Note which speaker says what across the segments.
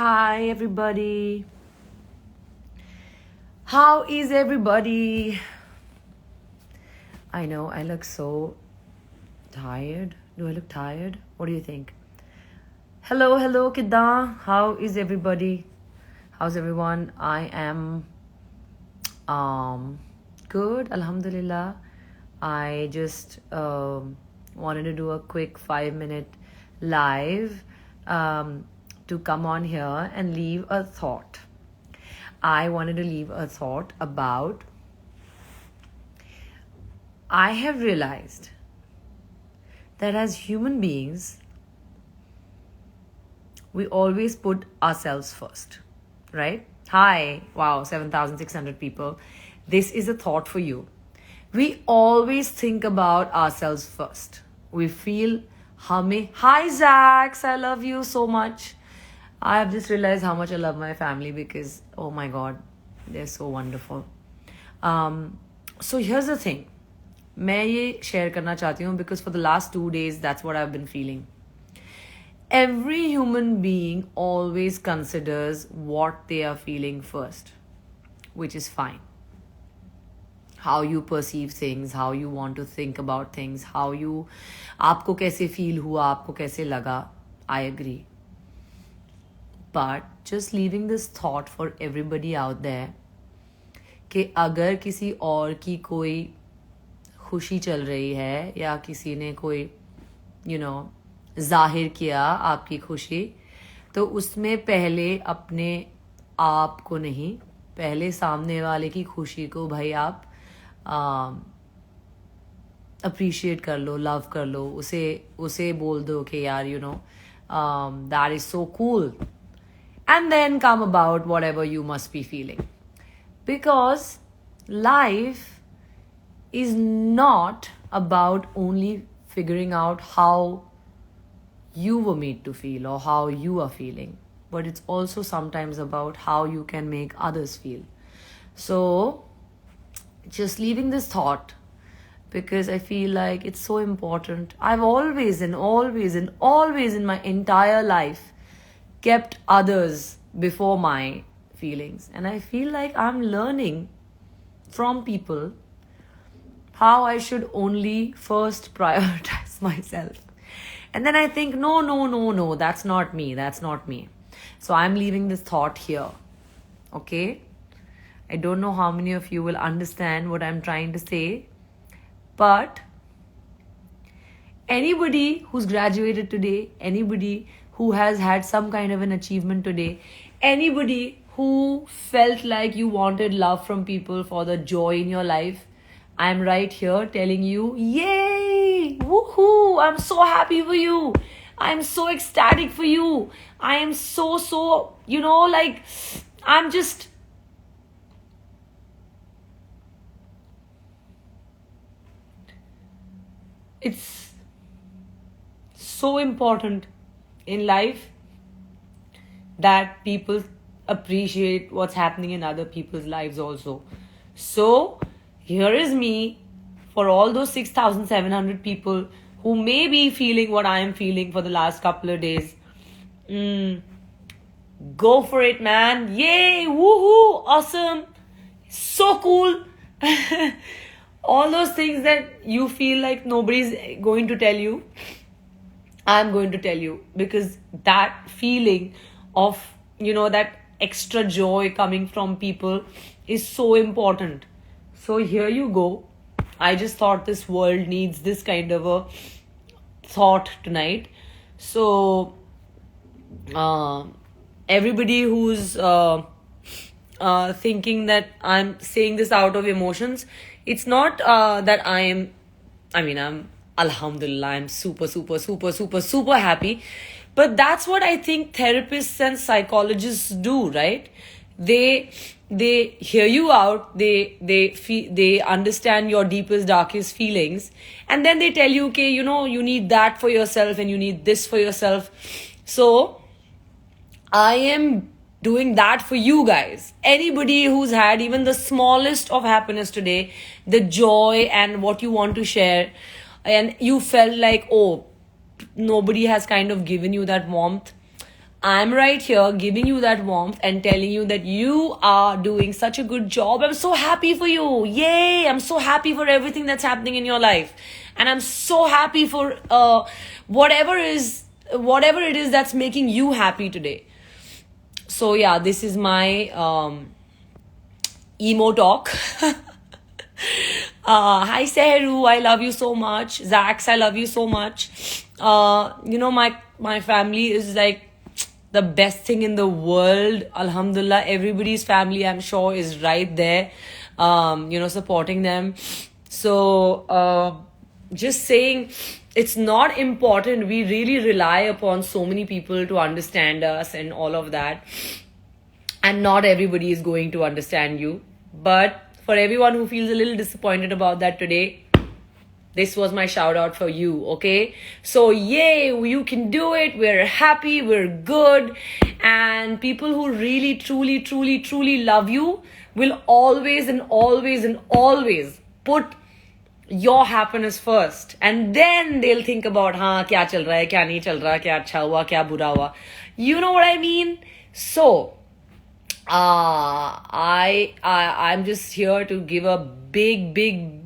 Speaker 1: Hi, everybody. How is everybody? I know I look so tired. Do I look tired? What do you think? Hello, Kidda. How is everybody? How's everyone? I am good, Alhamdulillah. I just wanted to do a quick 5-minute live to come on here and leave a thought. I wanted to leave a thought about I have realized that as human beings, we always put ourselves first, right? Hi, wow, 7,600 people. This is a thought for you. We always think about ourselves first. We feel, hi, Zax, I love you so much. I have just realized how much I love my family because, oh my God, they're so wonderful. So here's the thing. मैं ये share करना चाहती हूँ because for the last 2 days, that's what I've been feeling. Every human being always considers what they are feeling first, which is fine. How you perceive things, how you want to think about things, आपको कैसे feel हुआ, आपको कैसे लगा, I agree. But just leaving this thought for everybody out there कि अगर किसी और की कोई खुशी चल रही है या किसी ने कोई जाहिर किया आपकी खुशी, तो उसमें पहले अपने आप को नहीं, पहले सामने वाले की खुशी को भाई आप अप्रिशिएट कर लो, लव कर लो, उसे बोल दो कि यार that is so cool. And then come about whatever you must be feeling. Because life is not about only figuring out how you were made to feel or how you are feeling, but it's also sometimes about how you can make others feel. So just leaving this thought because I feel like it's so important. I've always in my entire life kept others before my feelings, and I feel like I'm learning from people how I should only first prioritize myself. And then I think, no, that's not me. So I'm leaving this thought here. Okay? I don't know how many of you will understand what I'm trying to say. But anybody who's graduated today, anybody who has had some kind of an achievement today, anybody who felt like you wanted love from people for the joy in your life, I'm right here telling you, yay, woohoo, I'm so happy for you. I'm so ecstatic for you. I am so, I'm just... It's so important in life that people appreciate what's happening in other people's lives also. So here is me for all those 6,700 people who may be feeling what I am feeling for the last couple of days. Go for it, man. Yay, woohoo, awesome, so cool. All those things that you feel like nobody's going to tell you, I'm going to tell you, because that feeling of, that extra joy coming from people is so important. So here you go. I just thought this world needs this kind of a thought tonight. So everybody who's thinking that I'm saying this out of emotions, it's not that I'm Alhamdulillah, I'm super happy. But that's what I think therapists and psychologists do, right? They hear you out, they understand your deepest, darkest feelings, and then they tell you, okay, you need that for yourself and you need this for yourself. So I am doing that for you guys. Anybody who's had even the smallest of happiness today, the joy and what you want to share, and you felt like, oh, nobody has kind of given you that warmth, I'm right here giving you that warmth and telling you that you are doing such a good job. I'm so happy for you. Yay! I'm so happy for everything that's happening in your life. And I'm so happy for whatever it is that's making you happy today. So yeah, this is my emo talk. Hi Seheru, I love you so much. Zax, I love you so much. My family is like the best thing in the world. Alhamdulillah, everybody's family, I'm sure, is right there, supporting them. So, just saying, it's not important. We really rely upon so many people to understand us and all of that. And not everybody is going to understand you. But for everyone who feels a little disappointed about that today, this was my shout out for you, okay? So, yay, you can do it. We're happy, we're good. And people who really, truly, truly, truly love you will always and always and always put your happiness first. And then they'll think about, kya chal raha hai, kya nahi chal raha, kya acha hua, kya bura hua. You know what I mean? So, I'm just here to give a big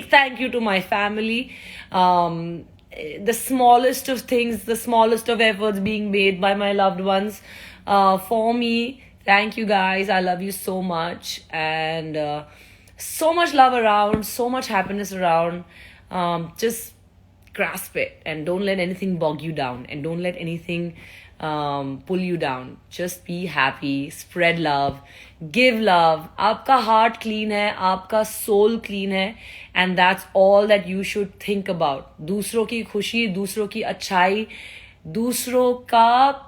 Speaker 1: thank you to my family. The smallest of things, the smallest of efforts being made by my loved ones for me. Thank you guys. I love you so much. And so much love around, so much happiness around. Just grasp it and don't let anything bog you down, and don't let anything pull you down. Just be happy, spread love, give love. Aapka heart clean hai, aapka soul clean hai, and that's all that you should think about. दूसरों की खुशी, दूसरों की अच्छाई, दूसरों का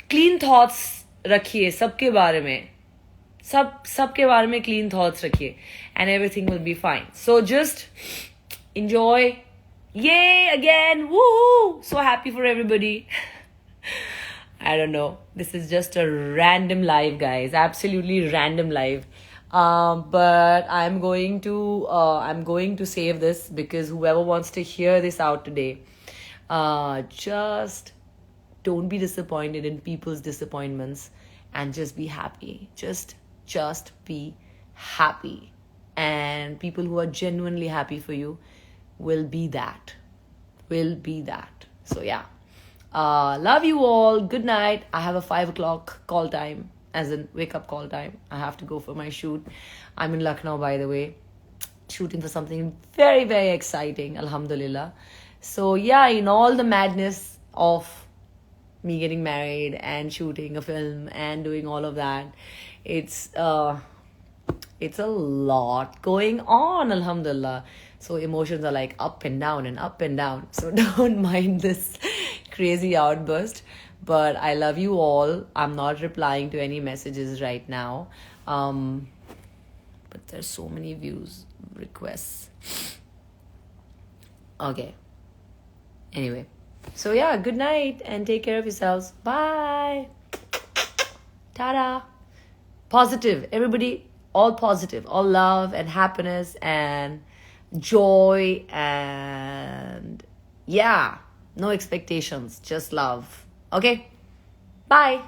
Speaker 1: clean thoughts रखिए सबके बारे में. सबके बारे में clean thoughts रखिए, and everything will be fine. So just enjoy. Yay again. Woo! So happy for everybody. I don't know. This is just a random live, guys. Absolutely random live. But I'm going to save this, because whoever wants to hear this out today, just don't be disappointed in people's disappointments, and just be happy. Just be happy. And people who are genuinely happy for you will be that. So yeah. Love you all. Good night. I have a 5 o'clock call time, as in wake up call time. I have to go for my shoot. I'm in Lucknow, by the way, shooting for something very, very exciting. Alhamdulillah. So yeah, in all the madness of me getting married and shooting a film and doing all of that, it's a lot going on. Alhamdulillah. So emotions are like up and down and up and down. So don't mind this crazy outburst. But I love you all. I'm not replying to any messages right now. But there's so many views, requests. Okay. Anyway. So yeah, good night and take care of yourselves. Bye. Ta-da. Positive. Everybody, all positive. All love and happiness and joy, and yeah, no expectations, just love. Okay, bye.